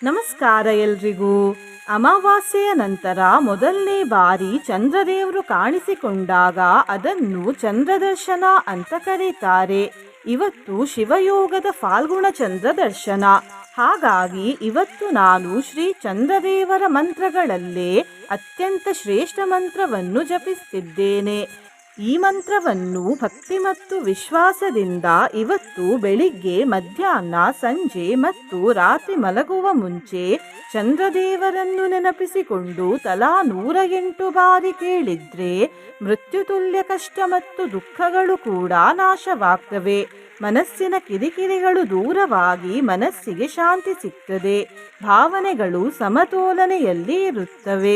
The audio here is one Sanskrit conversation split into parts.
ನಮಸ್ಕಾರ ಎಲ್ರಿಗೂ. ಅಮಾವಾಸ್ಯೆಯ ನಂತರ ಮೊದಲನೇ ಬಾರಿ ಚಂದ್ರದೇವರು ಕಾಣಿಸಿಕೊಂಡಾಗ ಅದನ್ನು ಚಂದ್ರದರ್ಶನ ಅಂತ ಕರೀತಾರೆ. ಇವತ್ತು ಶಿವಯೋಗದ ಫಾಲ್ಗುಣ ಚಂದ್ರದರ್ಶನ. ಹಾಗಾಗಿ ಇವತ್ತು ನಾನು ಶ್ರೀ ಚಂದ್ರದೇವರ ಮಂತ್ರಗಳಲ್ಲೇ ಅತ್ಯಂತ ಶ್ರೇಷ್ಠ ಮಂತ್ರವನ್ನು ಜಪಿಸುತ್ತಿದ್ದೇನೆ. ಈ ಮಂತ್ರವನ್ನು ಭಕ್ತಿ ಮತ್ತು ವಿಶ್ವಾಸದಿಂದ ಇವತ್ತು ಬೆಳಿಗ್ಗೆ, ಮಧ್ಯಾಹ್ನ, ಸಂಜೆ ಮತ್ತು ರಾತ್ರಿ ಮಲಗುವ ಮುಂಚೆ ಚಂದ್ರದೇವರನ್ನು ನೆನಪಿಸಿಕೊಂಡು ತಲಾ 108 ಬಾರಿ ಕೇಳಿದ್ರೆ ಮೃತ್ಯುತುಲ್ಯ ಕಷ್ಟ ಮತ್ತು ದುಃಖಗಳು ಕೂಡ ನಾಶವಾಗ್ತವೆ. ಮನಸ್ಸಿನ ಕಿರಿಕಿರಿಗಳು ದೂರವಾಗಿ ಮನಸ್ಸಿಗೆ ಶಾಂತಿ ಸಿಗ್ತದೆ. ಭಾವನೆಗಳು ಸಮತೋಲನೆಯಲ್ಲಿ ಇರುತ್ತವೆ.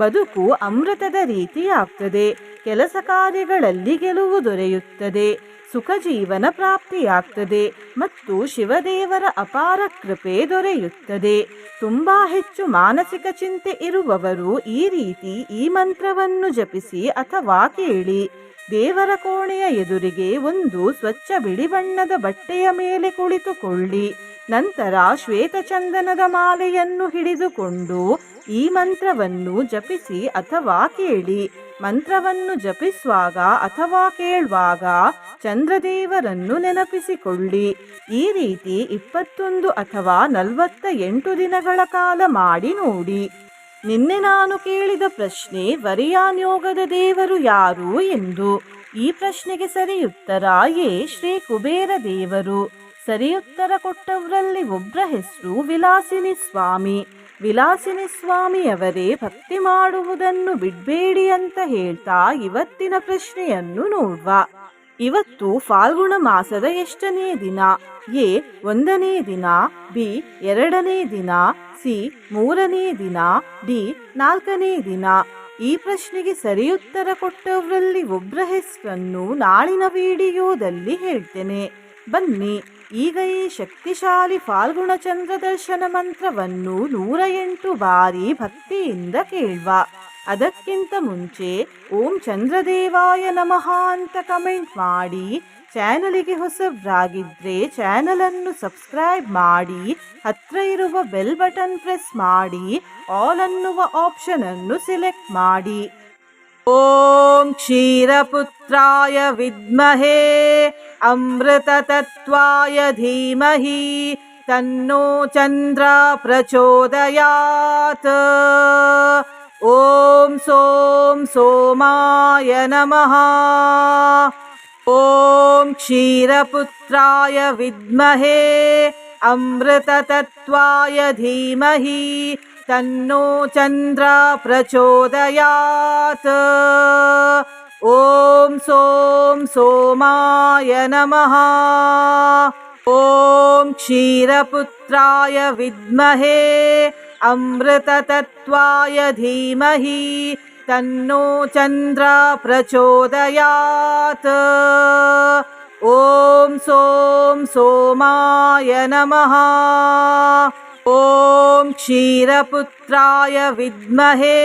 ಬದುಕು ಅಮೃತದ ರೀತಿಯಾಗ್ತದೆ. ಕೆಲಸ ಕಾರ್ಯಗಳಲ್ಲಿ ಗೆಲುವು ದೊರೆಯುತ್ತದೆ. ಸುಖ ಜೀವನ ಪ್ರಾಪ್ತಿಯಾಗ್ತದೆ ಮತ್ತು ಶಿವದೇವರ ಅಪಾರ ಕೃಪೆ ದೊರೆಯುತ್ತದೆ. ತುಂಬಾ ಹೆಚ್ಚು ಮಾನಸಿಕ ಚಿಂತೆ ಇರುವವರು ಈ ರೀತಿ ಈ ಮಂತ್ರವನ್ನು ಜಪಿಸಿ ಅಥವಾ ಕೇಳಿ. ದೇವರ ಕೋಣೆಯ ಎದುರಿಗೆ ಒಂದು ಸ್ವಚ್ಛ ಬಿಳಿ ಬಣ್ಣದ ಬಟ್ಟೆಯ ಮೇಲೆ ಕುಳಿತುಕೊಳ್ಳಿ. ನಂತರ ಶ್ವೇತಚಂದನದ ಮಾಲೆಯನ್ನು ಹಿಡಿದುಕೊಂಡು ಈ ಮಂತ್ರವನ್ನು ಜಪಿಸಿ ಅಥವಾ ಕೇಳಿ. ಮಂತ್ರವನ್ನು ಜಪಿಸುವಾಗ ಅಥವಾ ಕೇಳುವಾಗ ಚಂದ್ರದೇವರನ್ನು ನೆನಪಿಸಿಕೊಳ್ಳಿ. ಈ ರೀತಿ 21 ಅಥವಾ 48 ದಿನಗಳ ಕಾಲ ಮಾಡಿ ನೋಡಿ. ನಿನ್ನೆ ನಾನು ಕೇಳಿದ ಪ್ರಶ್ನೆ, ವರಿಯಾನ್ ಯೋಗದ ದೇವರು ಯಾರು ಎಂದು. ಈ ಪ್ರಶ್ನೆಗೆ ಸರಿಯುತ್ತರ ಎ. ಶ್ರೀ ಕುಬೇರ ದೇವರು. ಸರಿಯುತ್ತರ ಕೊಟ್ಟವರಲ್ಲಿ ಒಬ್ಬರ ಹೆಸರು ವಿಲಾಸಿನಿ ಸ್ವಾಮಿ. ವಿಲಾಸಿನಿ ಸ್ವಾಮಿಯವರೇ ಭಕ್ತಿ ಮಾಡುವುದನ್ನು ಬಿಡಬೇಡಿ ಅಂತ ಹೇಳ್ತಾ ಇವತ್ತಿನ ಪ್ರಶ್ನೆಯನ್ನು ನೋಡುವ. ಇವತ್ತು ಫಾಲ್ಗುಣ ಮಾಸದ ಎಷ್ಟನೇ ದಿನ? ಎ. 1ನೇ ದಿನ, ಬಿ. 2ನೇ ದಿನ, ಸಿ. 3ನೇ ದಿನ, ಡಿ. 4ನೇ ದಿನ. ಈ ಪ್ರಶ್ನೆಗೆ ಸರಿಯುತ್ತರ ಕೊಟ್ಟವರಲ್ಲಿ ಒಬ್ಬರ ಹೆಸರನ್ನು ನಾಳಿನ ವಿಡಿಯೋದಲ್ಲಿ ಹೇಳ್ತೇನೆ. ಬನ್ನಿ ಈಗ ಈ ಶಕ್ತಿಶಾಲಿ ಫಾಲ್ಗುಣ ಚಂದ್ರದರ್ಶನ ಮಂತ್ರವನ್ನು 108 ಬಾರಿ ಭಕ್ತಿಯಿಂದ ಕೇಳುವ. ಅದಕ್ಕಿಂತ ಮುಂಚೆ ಓಂ ಚಂದ್ರದೇವಾಯ ನಮಃ ಅಂತ ಕಮೆಂಟ್ ಮಾಡಿ. ಚಾನಲಿಗೆ ಹೊಸಬ್ರಾಗಿದ್ರೆ ಚಾನಲನ್ನು ಸಬ್ಸ್ಕ್ರೈಬ್ ಮಾಡಿ. ಹತ್ರ ಇರುವ ಬೆಲ್ ಬಟನ್ ಪ್ರೆಸ್ ಮಾಡಿ. ಆಲ್ ಅನ್ನುವ ಆಪ್ಷನ್ ಅನ್ನು ಸೆಲೆಕ್ಟ್ ಮಾಡಿ. ಓಂ ಕ್ಷೀರಪುತ್ರಾಯ ವಿದ್ಮಹೇ ಅಮೃತತತ್ವಾಯ ಧೀಮಹಿ ತನ್ನೋ ಚಂದ್ರ ಪ್ರಚೋದಯಾತ್. ಓಂ ಸೋಂ ಸೋಮಾಯ ನಮಃ. ಓಂ ಕ್ಷೀರಪುತ್ರಾಯ ವಿದ್ಮಹೇ ಅಮೃತತತ್ವಾಯ ಧೀಮಹಿ ತನ್ನೋ ಚಂದ್ರ ಪ್ರಚೋದಯಾತ್. ಓಂ ಸೋಂ ಸೋಮಾಯ ನಮಃ. ಓಂ ಕ್ಷೀರಪುತ್ರಾಯ ವಿದ್ಮಹೇ ಅಮೃತತತ್ವಾಯ ಧೀಮಹಿ ತನ್ನೋ ಚಂದ್ರ ಪ್ರಚೋದಯಾತ್. ಓಂ ಸೋಂ ಸೋಮಾಯ ನಮಃ. ಓಂ ಕ್ಷೀರಪುತ್ರಾಯ ವಿದ್ಮಹೇ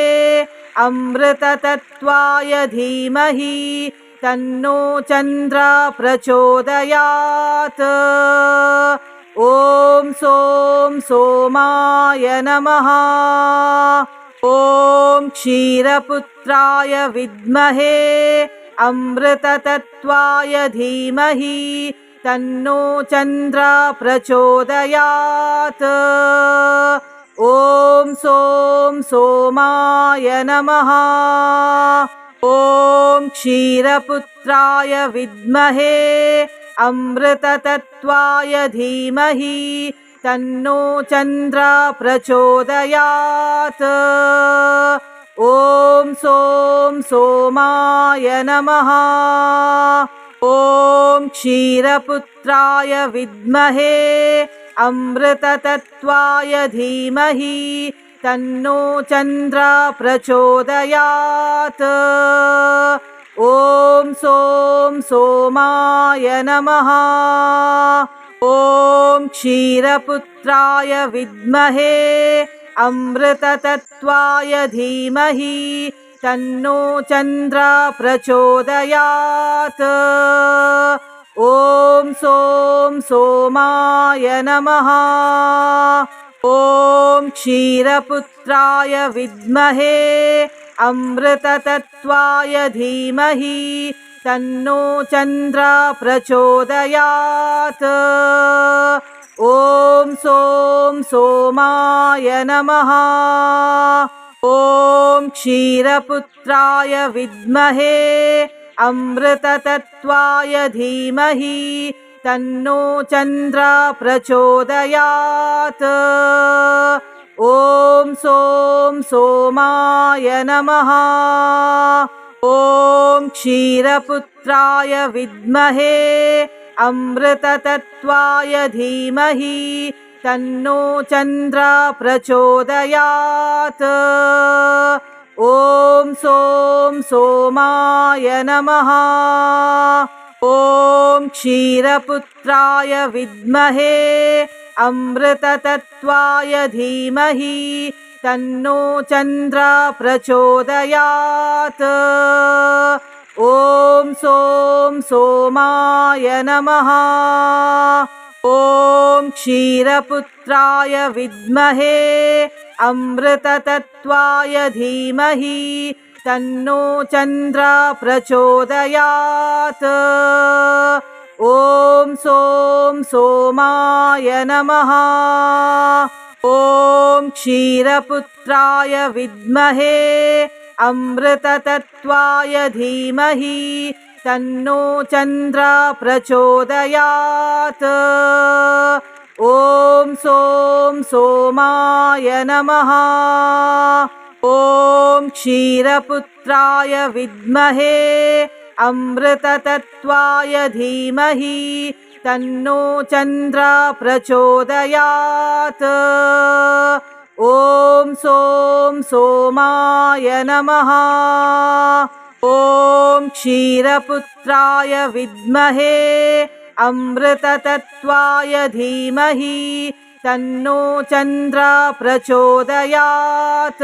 ಅಮೃತತತ್ವಾಯ ಧೀಮಹಿ ತನ್ನೋ ಚಂದ್ರ ಪ್ರಚೋದಯಾತ್. ಓಂ ಸೋಂ ಸೋಮಾಯ ನಮಃ. ಓಂ ಕ್ಷೀರಪುತ್ರಾಯ ವಿದ್ಮಹೇ ಅಮೃತತತ್ವಾಯ ಧೀಮಹಿ ತನ್ನೋ ಚಂದ್ರ ಪ್ರಚೋದಯಾತ್. ಓಂ ಸೋಂ ಸೋಮಾಯ ನಮಃ. ಓಂ ಕ್ಷೀರಪುತ್ರಾಯ ವಿದ್ಮಹೇ ಅಮೃತತತ್ವಾಯ ಧೀಮಹಿ ತನ್ನೋ ಚಂದ್ರ ಪ್ರಚೋದಯಾತ್. ಓಂ ಸೋಂ ಸೋಮಾಯ ನಮಃ. ಓಂ ಕ್ಷೀರಪುತ್ರಾಯ ವಿದ್ಮಹೇ ಅಮೃತತತ್ವಾಯ ಧೀಮಹಿ ತನ್ನೋ ಚಂದ್ರ ಪ್ರಚೋದಯಾತ್. ಓಂ ಸೋಂ ಸೋಮಾಯ ನಮಃ. ಓಂ ಕ್ಷೀರಪುತ್ರಾಯ ವಿದ್ಮಹೇ ಅಮೃತತತ್ವಾಯ ಧೀಮಹಿ ತನ್ನೋ ಚಂದ್ರ ಪ್ರಚೋದಯಾತ್. ಓಂ ಸೋಂ ಸೋಮಾಯ ನಮಃ. ॐ क्षीरपुत्राय विद्महे अमृततत्त्वाय धीमहि तन्नो चन्द्रः प्रचोदयात्। ॐ सों सोमाय नमः। ॐ क्षीरपुत्राय विद्महे अमृततत्त्वाय धीमहि तन्नो चन्द्रः प्रचोदयात्। ॐ सों सोमाय नमः। ॐ क्षीरपुत्राय विद्महे अमृततत्त्वाय धीमहि तन्नो चन्द्रः प्रचोदयात्। ॐ सों सोमाय नमः। ॐ क्षीरपुत्राय विद्महे अमृततत्त्वाय धीमहि तन्नो चन्द्रः प्रचोदयात्। ॐ सों सोमाय नमः। ॐ क्षीरपुत्राय विद्महे अमृततत्त्वाय धीमहि तन्नो चन्द्रः प्रचोदयात्। ॐ सों सोमाय नमः। ॐ क्षीरपुत्राय विद्महे अमृततत्त्वाय धीमहि तन्नो चन्द्रः प्रचोदयात्। ॐ सों सोमाय नमः। ॐ क्षीरपुत्राय विद्महे अमृततत्त्वाय धीमहि तन्नो चन्द्रः प्रचोदयात्। ॐ सों सोमाय नमः। ॐ क्षीरपुत्राय विद्महे अमृततत्त्वाय धीमहि तन्नो चन्द्रः प्रचोदयात्।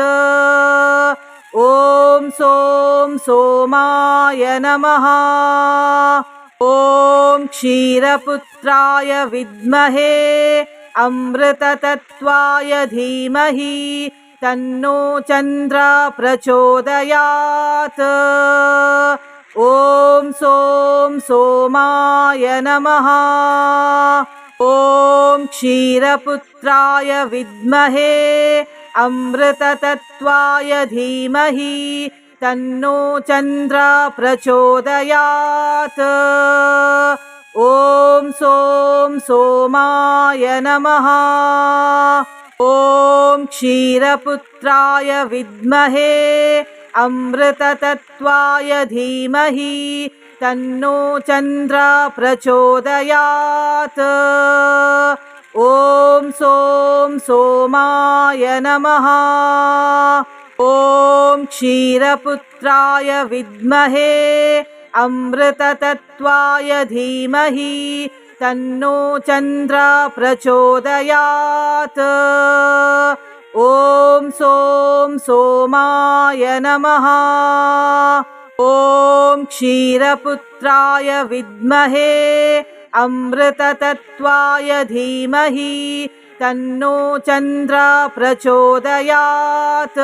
ॐ सों सोमाय नमः। ॐ क्षीरपुत्राय विद्महे अमृततत्त्वाय धीमहि तन्नो चन्द्रः प्रचोदयात्। ॐ सों सोमाय नमः। ॐ क्षीरपुत्राय विद्महे अमृततत्त्वाय धीमहि तन्नो चन्द्रः प्रचोदयात्। ॐ सों सोमाय नमः। ॐ क्षीरपुत्राय विद्महे अमृततत्त्वाय धीमहि तन्नो चन्द्रः प्रचोदयात्। ॐ सों सोमाय नमः। ॐ क्षीरपुत्राय विद्महे अमृततत्त्वाय धीमहि तन्नो चन्द्रः प्रचोदयात्। ॐ सों सोमाय नमः। ॐ क्षीरपुत्राय विद्महे अमृततत्त्वाय धीमहि तन्नो चन्द्रः प्रचोदयात्।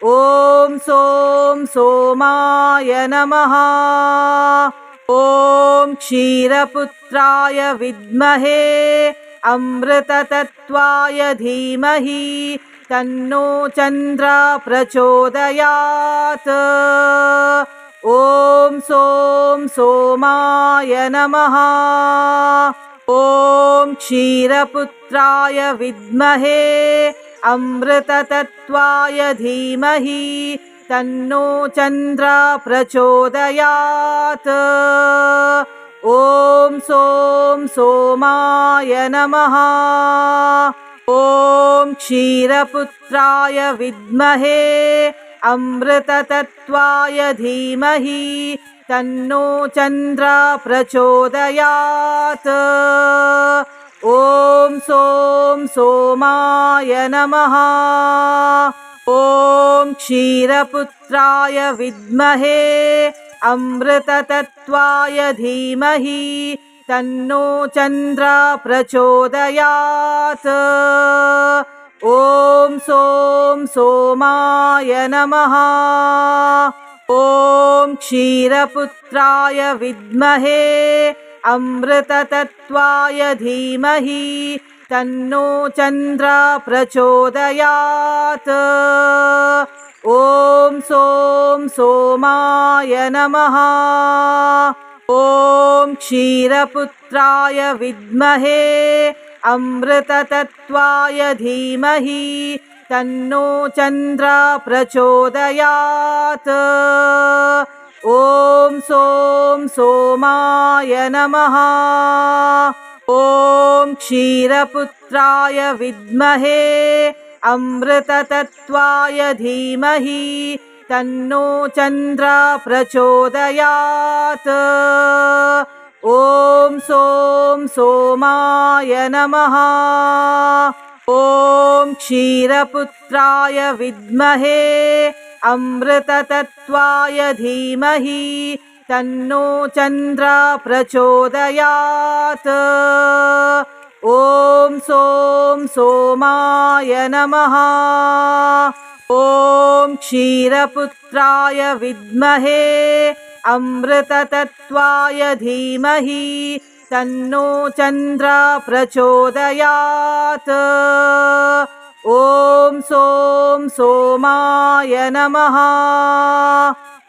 ॐ सों सोमाय नमः। ॐ क्षीरपुत्राय विद्महे अमृततत्त्वाय धीमहि तन्नो चन्द्रः प्रचोदयात्। ॐ सों सोमाय नमः। ॐ क्षीरपुत्राय विद्महे अमृततत्त्वाय धीमहि तन्नो चन्द्रः प्रचोदयात्। ॐ सों सोमाय नमः। ॐ क्षीरपुत्राय विद्महे अमृततत्त्वाय धीमहि तन्नो चन्द्रः प्रचोदयात्। ॐ सों सोमाय नमः। ॐ क्षीरपुत्राय विद्महे अमृततत्त्वाय धीमहि तन्नो चन्द्रः प्रचोदयात्। ॐ सों सोमाय नमः। ॐ क्षीरपुत्राय विद्महे अमृततत्त्वाय धीमहि तन्नो चन्द्रः प्रचोदयात्। ॐ सों सोमाय नमः। ॐ क्षीरपुत्राय विद्महे अमृततत्त्वाय धीमहि तन्नो चन्द्रः प्रचोदयात्। ॐ सों सोमाय नमः। ॐ क्षीरपुत्राय विद्महे अमृततत्त्वाय धीमहि तन्नो चन्द्रः प्रचोदयात्। ॐ सों सोमाय नमः। ॐ क्षीरपुत्राय विद्महे अमृततत्त्वाय धीमहि तन्नो चन्द्रः प्रचोदयात्। ॐ सों सोमाय नमः। ॐ क्षीरपुत्राय विद्महे अमृततत्त्वाय धीमहि तन्नो चन्द्रः प्रचोदयात्। ॐ सों सोमाय नमः।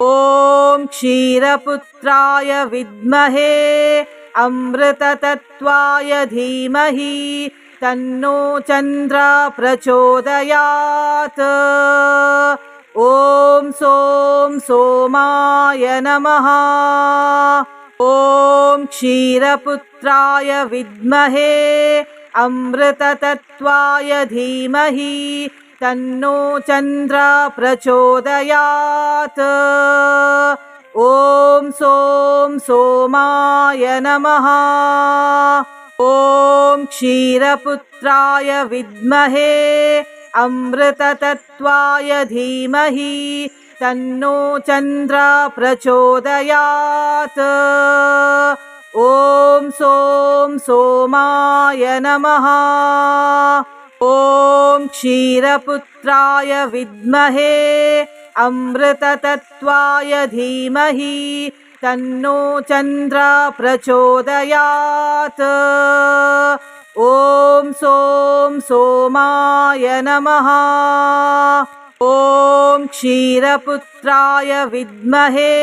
ॐ क्षीरपुत्राय विद्महे अमृततत्त्वाय धीमहि तन्नो चन्द्रः प्रचोदयात्। ॐ सों सोमाय नमः। ॐ क्षीरपुत्राय विद्महे अमृततत्त्वाय धीमहि तन्नो चन्द्रः प्रचोदयात्। ॐ सों सोमाय नमः। ॐ क्षीरपुत्राय विद्महे अमृततत्त्वाय धीमहि तन्नो चन्द्रः प्रचोदयात्। ॐ सों सोमाय नमः। ॐ क्षीरपुत्राय विद्महे अमृततत्त्वाय धीमहि तन्नो चन्द्रः प्रचोदयात्। ॐ सों सोमाय नमः। ॐ क्षीरपुत्राय विद्महे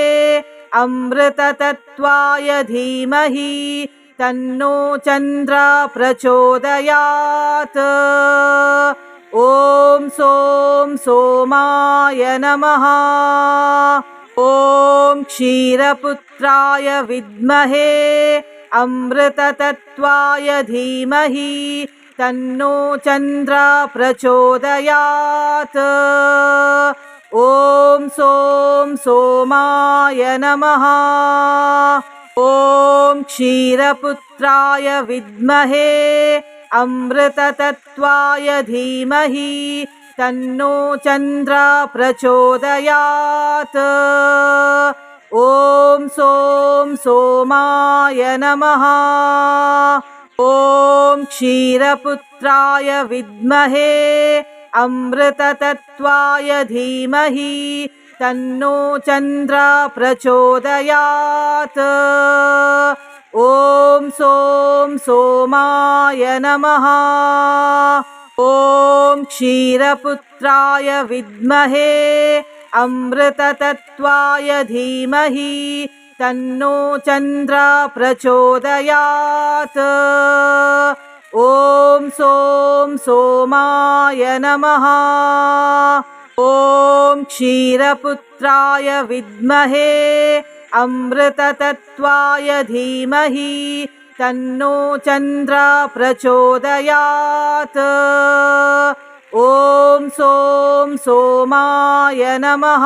अमृततत्त्वाय धीमहि तन्नो चन्द्रः प्रचोदयात्। ॐ सों सोमाय नमः। ॐ क्षीरपुत्राय विद्महे अमृततत्त्वाय धीमहि तन्नो चन्द्रः प्रचोदयात्। ॐ सों सोमाय नमः। ॐ क्षीरपुत्राय विद्महे अमृततत्त्वाय धीमहि तन्नो चन्द्रः प्रचोदयात्। ॐ सों सोमाय नमः। ॐ क्षीरपुत्राय विद्महे अमृततत्त्वाय धीमहि तन्नो चन्द्रः प्रचोदयात्। ॐ सों सोमाय नमः। ॐ क्षीरपुत्राय विद्महे अमृततत्त्वाय धीमहि तन्नो चन्द्रः प्रचोदयात्। ॐ सों सोमाय नमः। ॐ क्षीरपुत्राय विद्महे अमृततत्त्वाय धीमहि तन्नो चन्द्रः प्रचोदयात्। ॐ सों सोमाय नमः।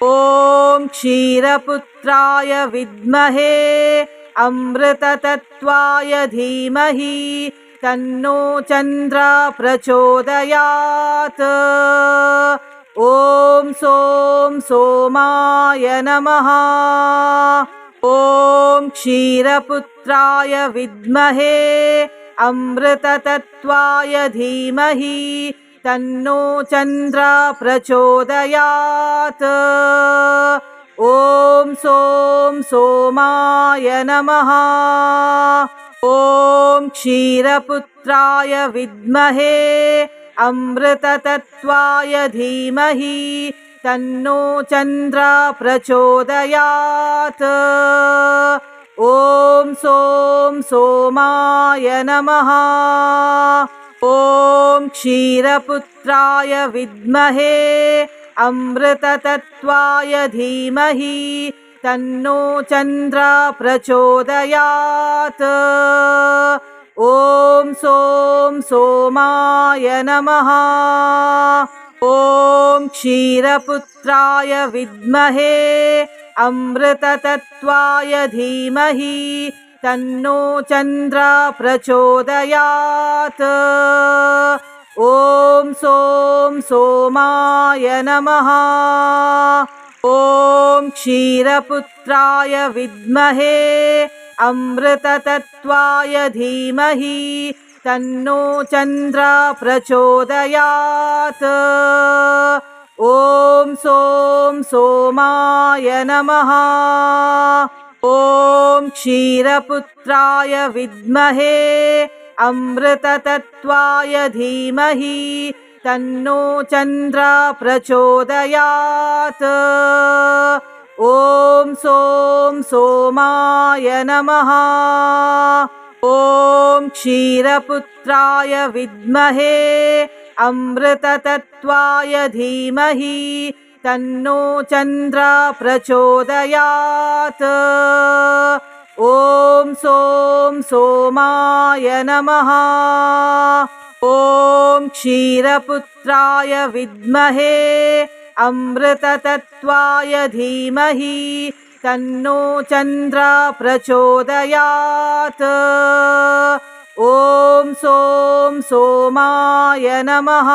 ॐ क्षीरपुत्राय विद्महे अमृततत्त्वाय धीमहि तन्नो चन्द्रः प्रचोदयात्। ॐ सों सोमाय नमः। ॐ क्षीरपुत्राय विद्महे अमृततत्त्वाय धीमहि तन्नो चन्द्रः प्रचोदयात्। ॐ सों सोमाय नमः। ॐ क्षीरपुत्राय विद्महे अमृततत्त्वाय धीमहि तन्नो चन्द्रः प्रचोदयात्। ॐ सों सोमाय नमः। ॐ क्षीरपुत्राय विद्महे अमृततत्त्वाय धीमहि तन्नो चन्द्रः प्रचोदयात्। ॐ सों सोमाय नमः। ॐ क्षीरपुत्राय विद्महे अमृततत्त्वाय धीमहि तन्नो चन्द्रः प्रचोदयात्। ॐ सों सोमाय नमः। ॐ क्षीरपुत्राय विद्महे अमृततत्त्वाय धीमहि तन्नो चन्द्रः प्रचोदयात्। ॐ सों सोमाय नमः। ॐ क्षीरपुत्राय विद्महे अमृततत्त्वाय धीमहि तन्नो चन्द्रः प्रचोदयात्। ॐ सों सोमाय नमः। ॐ क्षीरपुत्राय विद्महे अमृततत्त्वाय धीमहि तन्नो चन्द्रः प्रचोदयात्। ॐ सों सोमाय नमः। ॐ क्षीरपुत्राय विद्महे अमृततत्त्वाय धीमहि तन्नो चन्द्रः प्रचोदयात्। ॐ सों सोमाय नमः।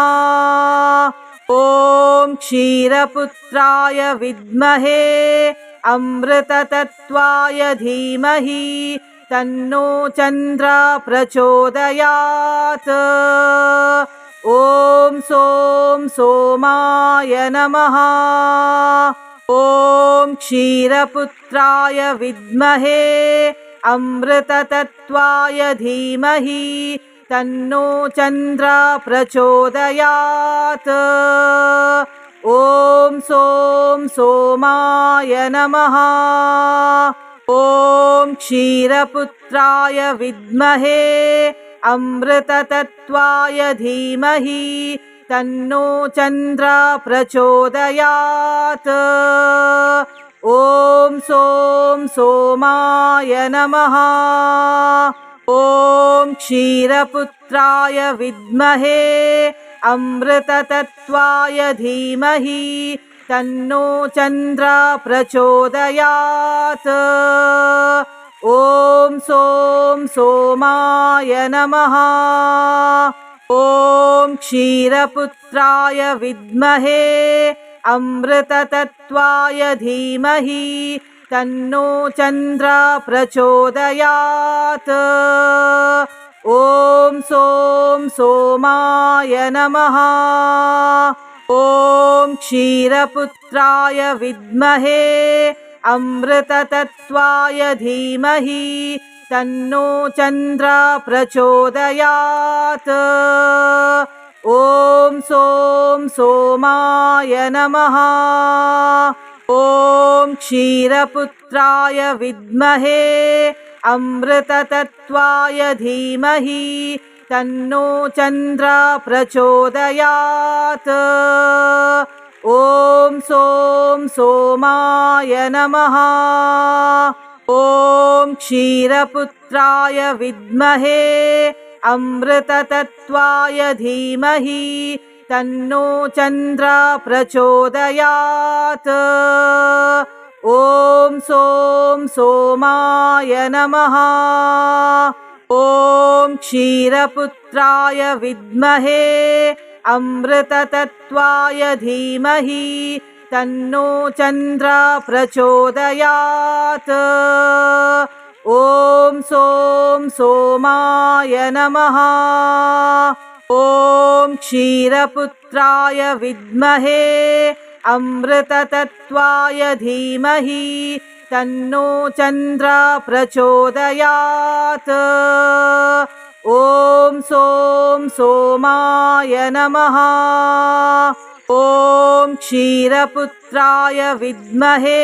ॐ क्षीरपुत्राय विद्महे अमृततत्त्वाय धीमहि तन्नो चन्द्रः प्रचोदयात्। ॐ सों सोमाय नमः। ॐ क्षीरपुत्राय विद्महे अमृततत्त्वाय धीमहि तन्नो चन्द्रः प्रचोदयात्। ॐ सों सोमाय नमः। ॐ क्षीरपुत्राय विद्महे अमृततत्त्वाय धीमहि तन्नो चन्द्रः प्रचोदयात्। ॐ सों सोमाय नमः। ॐ क्षीरपुत्राय विद्महे अमृततत्त्वाय धीमहि तन्नो चन्द्रः प्रचोदयात्। ॐ सों सोमाय नमः। ॐ क्षीरपुत्राय विद्महे अमृततत्त्वाय धीमहि तन्नो चन्द्रः प्रचोदयात्। ॐ सों सोमाय नमः। ॐ क्षीरपुत्राय विद्महे अमृततत्त्वाय धीमहि तन्नो चन्द्रः प्रचोदयात्। ॐ सों सोमाय नमः। ॐ क्षीरपुत्राय विद्महे अमृततत्त्वाय धीमहि तन्नो चन्द्रः प्रचोदयात्। ॐ सों सोमाय नमः। ॐ क्षीरपुत्राय विद्महे अमृततत्त्वाय धीमहि तन्नो चन्द्रः प्रचोदयात्। ॐ सों सोमाय नमः। ॐ क्षीरपुत्राय विद्महे अमृततत्त्वाय धीमहि तन्नो चन्द्रः प्रचोदयात्। ॐ सों सोमाय नमः। ॐ क्षीरपुत्राय विद्महे अमृततत्त्वाय धीमहि तन्नो चन्द्रः प्रचोदयात्। ॐ सों सोमाय नमः। ॐ क्षीरपुत्राय विद्महे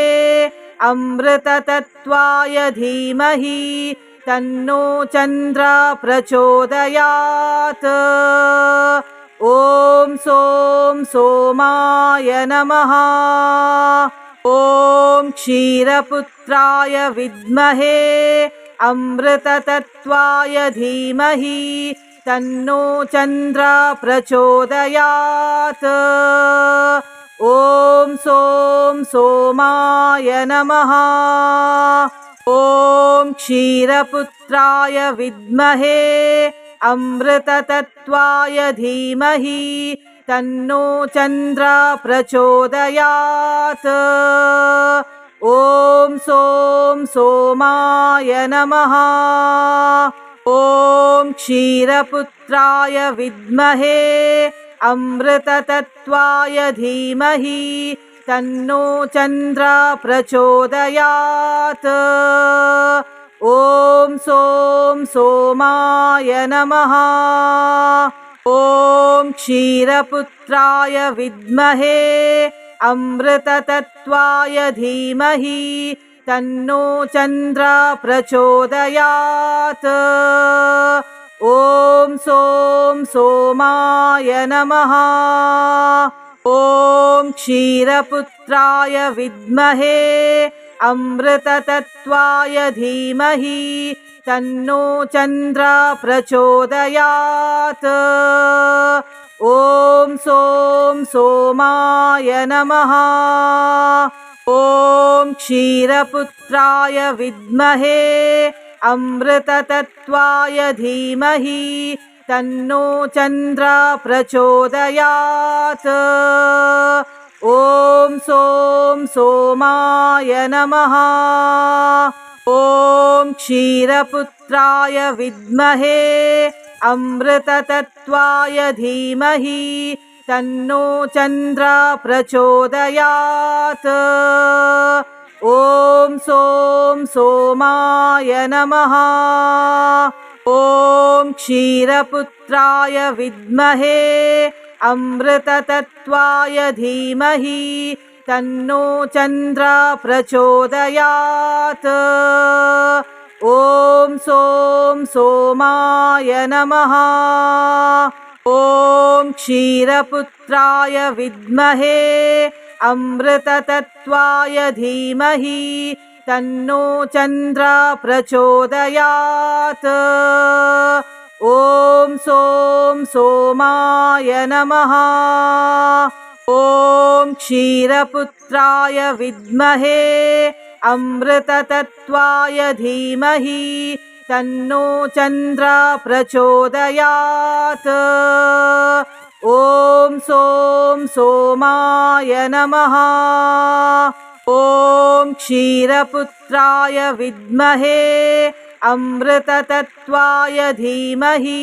अमृततत्त्वाय धीमहि तन्नो चन्द्रः प्रचोदयात्। ॐ सों सोमाय नमः। ॐ क्षीरपुत्राय विद्महे अमृततत्त्वाय धीमहि तन्नो चन्द्रः प्रचोदयात्। ॐ सों सोमाय नमः। ॐ क्षीरपुत्राय विद्महे अमृततत्त्वाय धीमहि तन्नो चन्द्रः प्रचोदयात्। ॐ सों सोमाय नमः। ॐ क्षीरपुत्राय विद्महे अमृततत्त्वाय धीमहि तन्नो चन्द्रः प्रचोदयात्। ॐ सों सोमाय नमः। ॐ क्षीरपुत्राय विद्महे अमृततत्त्वाय धीमहि तन्नो चन्द्रः प्रचोदयात्। ॐ सों सोमाय नमः। ॐ क्षीरपुत्राय विद्महे अमृततत्त्वाय धीमहि तन्नो चन्द्रः प्रचोदयात्। ॐ सों सोमाय नमः। ॐ क्षीरपुत्राय विद्महे अमृततत्त्वाय धीमहि तन्नो चन्द्रः प्रचोदयात्। ॐ सों सोमाय नमः। ॐ क्षीरपुत्राय विद्महे अमृततत्त्वाय धीमहि तन्नो चन्द्रः प्रचोदयात्। ॐ सों सोमाय नमः। ॐ क्षीरपुत्राय विद्महे अमृततत्त्वाय धीमहि तन्नो चन्द्रः प्रचोदयात्। ॐ सों सोमाय नमः। ॐ क्षीरपुत्राय विद्महे अमृततत्त्वाय धीमहि तन्नो चन्द्रः प्रचोदयात्। ॐ सों सोमाय नमः। ॐ क्षीरपुत्राय विद्महे अमृततत्त्वाय धीमहि तन्नो चन्द्रः प्रचोदयात्। ॐ सों सोमाय नमः। ॐ क्षीरपुत्राय विद्महे अमृततत्त्वाय धीमहि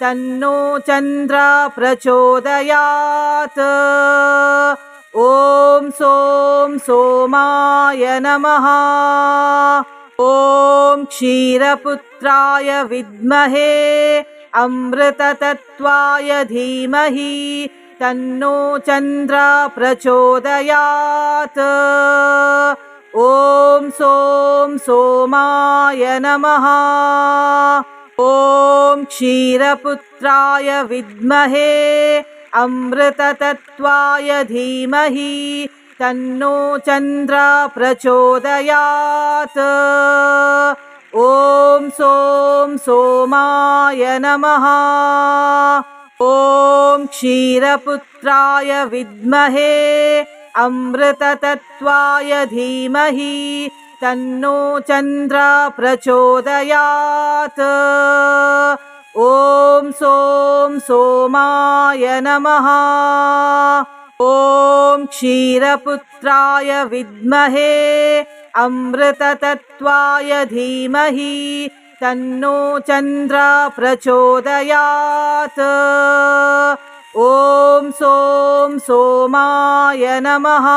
तन्नो चन्द्रः प्रचोदयात्। ॐ सों सोमाय नमः। ॐ क्षीरपुत्राय विद्महे अमृततत्त्वाय धीमहि तन्नो चन्द्रः प्रचोदयात्। ॐ सों सोमाय नमः। ॐ क्षीरपुत्राय विद्महे अमृततत्त्वाय धीमहि तन्नो चन्द्रः प्रचोदयात्। ॐ सों सोमाय नमः। ॐ क्षीरपुत्राय विद्महे अमृततत्त्वाय धीमहि तन्नो चन्द्रः प्रचोदयात्। ॐ सों सोमाय नमः। ॐ क्षीरपुत्राय विद्महे अमृततत्त्वाय धीमहि तन्नो चन्द्रः प्रचोदयात्। ॐ सों सोमाय नमः।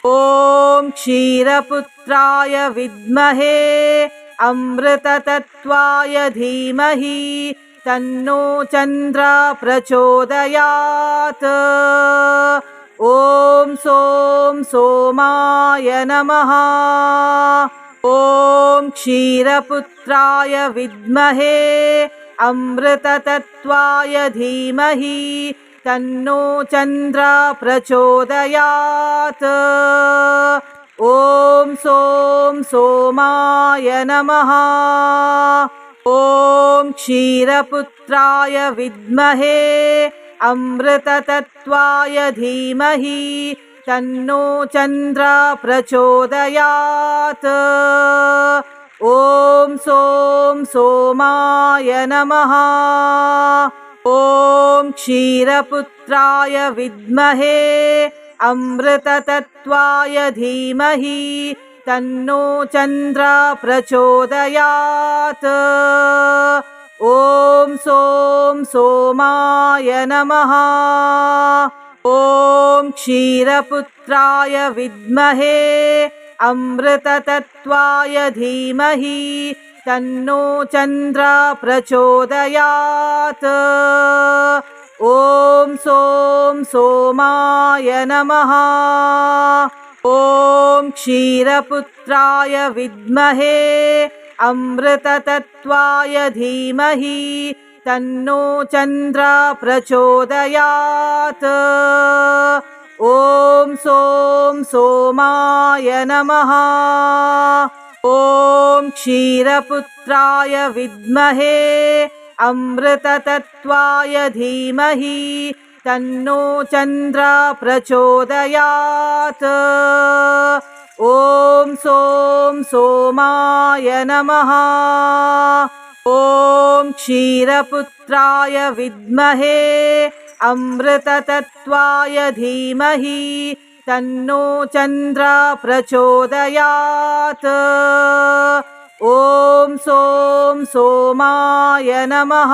ॐ क्षीरपुत्राय विद्महे अमृततत्त्वाय धीमहि तन्नो चन्द्रः प्रचोदयात्। ॐ सों सोमाय नमः। ॐ क्षीरपुत्राय विद्महे अमृततत्त्वाय धीमहि तन्नो चन्द्रः प्रचोदयात्। ॐ सों सोमाय नमः। ॐ क्षीरपुत्राय विद्महे अमृततत्त्वाय धीमहि तन्नो चन्द्रः प्रचोदयात्। ॐ सों सोमाय नमः। ॐ क्षीरपुत्राय विद्महे अमृततत्त्वाय धीमहि तन्नो चन्द्रः प्रचोदयात्। ॐ सों सोमाय नमः। ॐ क्षीरपुत्राय विद्महे अमृततत्त्वाय धीमहि तन्नो चन्द्रः प्रचोदयात्। ॐ सों सोमाय नमः। ॐ क्षीरपुत्राय विद्महे अमृततत्त्वाय धीमहि तन्नो चन्द्रः प्रचोदयात्। ॐ सों सोमाय नमः। ॐ क्षीरपुत्राय विद्महे अमृततत्त्वाय धीमहि तन्नो चन्द्रः प्रचोदयात्। ॐ सों सोमाय नमः। ॐ क्षीरपुत्राय विद्महे अमृततत्त्वाय धीमहि तन्नो चन्द्रः प्रचोदयात्। ॐ सों सोमाय नमः।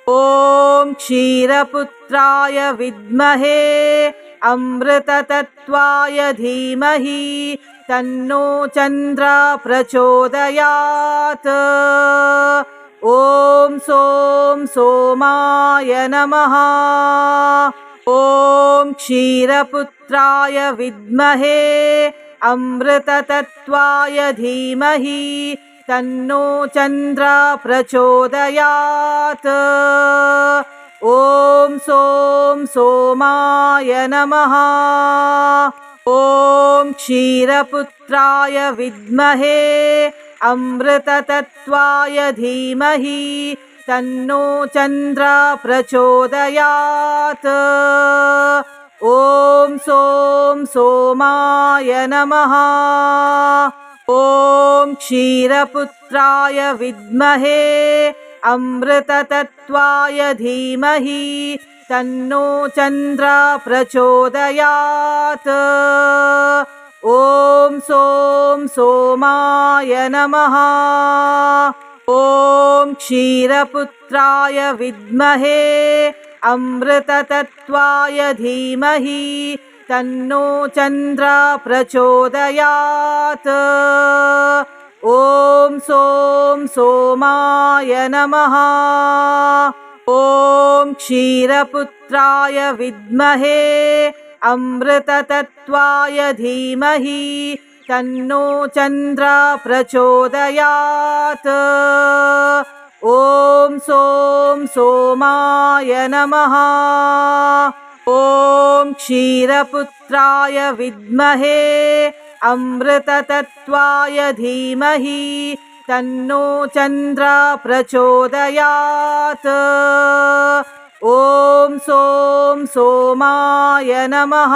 ॐ क्षीरपुत्राय विद्महे अमृततत्त्वाय धीमहि तन्नो चन्द्रः प्रचोदयात्। ॐ सों सोमाय नमः। ॐ क्षीरपुत्राय विद्महे अमृततत्त्वाय धीमहि तन्नो चन्द्रः प्रचोदयात्। ॐ सों सोमाय नमः। ॐ क्षीरपुत्राय विद्महे अमृततत्त्वाय धीमहि तन्नो चन्द्रः प्रचोदयात्। ॐ सों सोमाय नमः। ॐ क्षीरपुत्राय विद्महे अमृततत्त्वाय धीमहि तन्नो चन्द्रः प्रचोदयात्। ॐ सों सोमाय नमः। ॐ क्षीरपुत्राय विद्महे अमृततत्त्वाय धीमहि तन्नो चन्द्रः प्रचोदयात्। ॐ सों सोमाय नमः। ॐ क्षीरपुत्राय विद्महे अमृततत्त्वाय धीमहि तन्नो चन्द्रः प्रचोदयात्। ॐ सों सोमाय नमः। ॐ क्षीरपुत्राय विद्महे अमृततत्त्वाय धीमहि तन्नो चन्द्रः प्रचोदयात्। ॐ सों सोमाय नमः।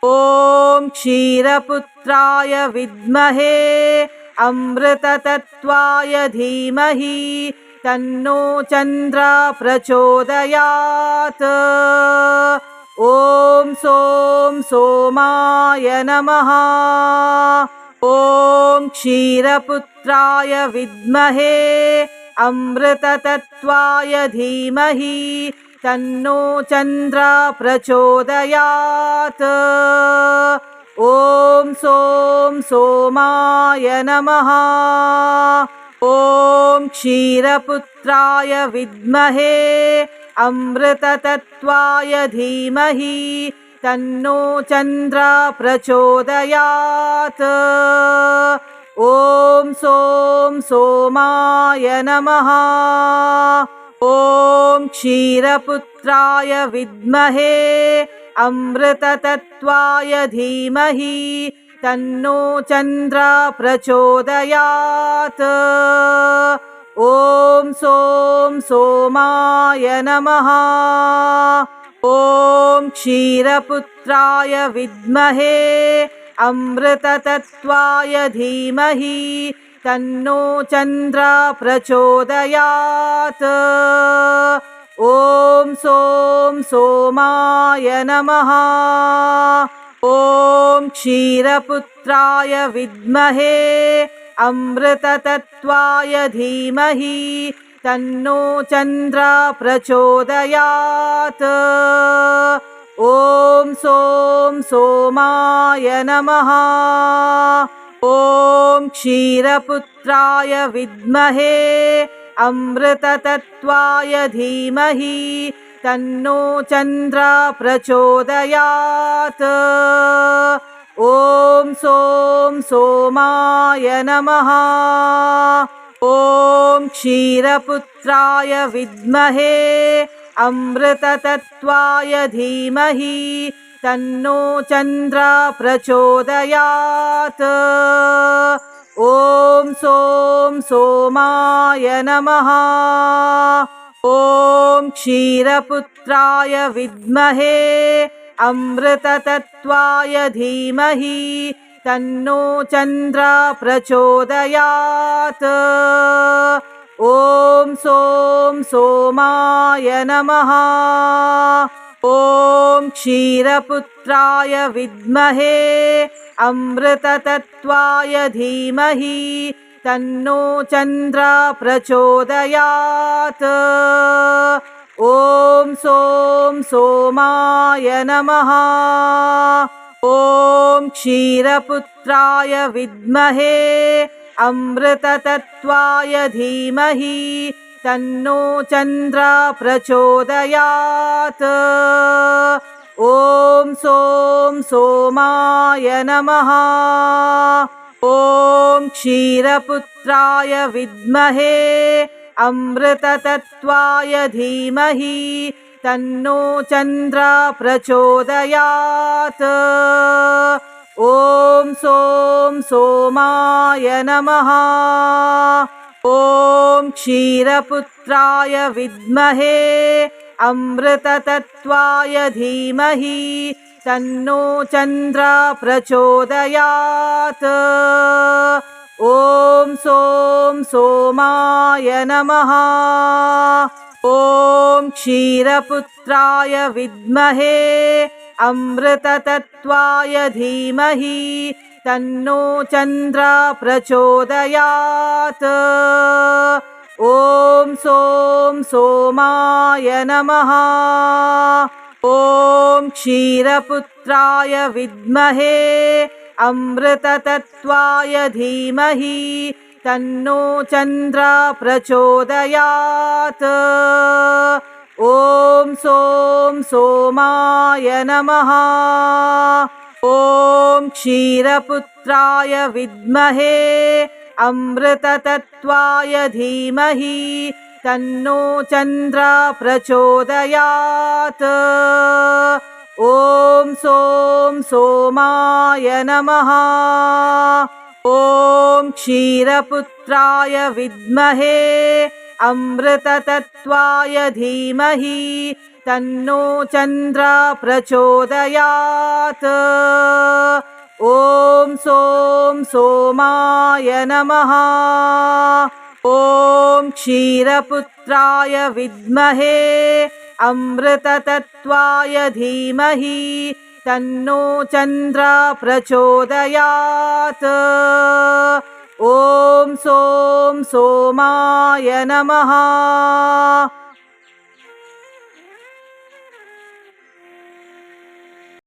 ॐ क्षीरपुत्राय विद्महे अमृततत्त्वाय धीमहि तन्नो चन्द्रः प्रचोदयात्। ॐ सों सोमाय नमः। ॐ क्षीरपुत्राय विद्महे अमृततत्त्वाय धीमहि तन्नो चन्द्रः प्रचोदयात्। ॐ सों सोमाय नमः। ॐ क्षीरपुत्राय विद्महे अमृततत्त्वाय धीमहि तन्नो चन्द्रः प्रचोदयात्। ॐ सों सोमाय नमः। ॐ क्षीरपुत्राय विद्महे अमृततत्त्वाय धीमहि तन्नो चन्द्रः प्रचोदयात्। ॐ सों सोमाय नमः। ॐ क्षीरपुत्राय विद्महे अमृततत्त्वाय धीमहि तन्नो चन्द्रः प्रचोदयात्। ॐ सों सोमाय नमः। ॐ क्षीरपुत्राय विद्महे अमृततत्त्वाय धीमहि तन्नो चन्द्रः प्रचोदयात्। ॐ सों सोमाय नमः। ॐ क्षीरपुत्राय विद्महे अमृततत्त्वाय धीमहि तन्नो चन्द्रः प्रचोदयात्। ॐ सों सोमाय नमः। ॐ क्षीरपुत्राय विद्महे अमृततत्त्वाय धीमहि तन्नो चन्द्रः प्रचोदयात्। ॐ सों सोमाय नमः। ॐ क्षीरपुत्राय विद्महे अमृततत्त्वाय धीमहि तन्नो चन्द्रः प्रचोदयात्। ॐ सों सोमाय नमः। ॐ क्षीरपुत्राय विद्महे अमृततत्त्वाय धीमहि तन्नो चन्द्रः प्रचोदयात्। ॐ सों सोमाय नमः। ॐ क्षीरपुत्राय विद्महे अमृततत्त्वाय धीमहि तन्नो चन्द्रः प्रचोदयात्। ॐ सों सोमाय नमः। ॐ क्षीरपुत्राय विद्महे अमृततत्त्वाय धीमहि तन्नो चन्द्रः प्रचोदयात्। ॐ सों सोमाय नमः। ॐ क्षीरपुत्राय विद्महे अमृततत्त्वाय धीमहि तन्नो चन्द्रः प्रचोदयात्। ॐ सों सोमाय नमः। ॐ क्षीरपुत्राय विद्महे अमृततत्त्वाय धीमहि तन्नो चन्द्रः प्रचोदयात्। ॐ सों सोमाय नमः। ॐ क्षीरपुत्राय विद्महे अमृततत्त्वाय धीमहि तन्नो चन्द्रः प्रचोदयात्। ॐ सों सोमाय नमः। ॐ क्षीरपुत्राय विद्महे अमृततत्त्वाय धीमहि तन्नो चन्द्रः प्रचोदयात्। ॐ सों सोमाय नमः। ॐ क्षीरपुत्राय विद्महे अमृततत्त्वाय धीमहि तन्नो चन्द्रः प्रचोदयात्। ॐ सों सोमाय नमः। ॐ क्षीरपुत्राय विद्महे अमृततत्त्वाय धीमहि तन्नो चन्द्रः प्रचोदयात्। ॐ सोमाय नमः।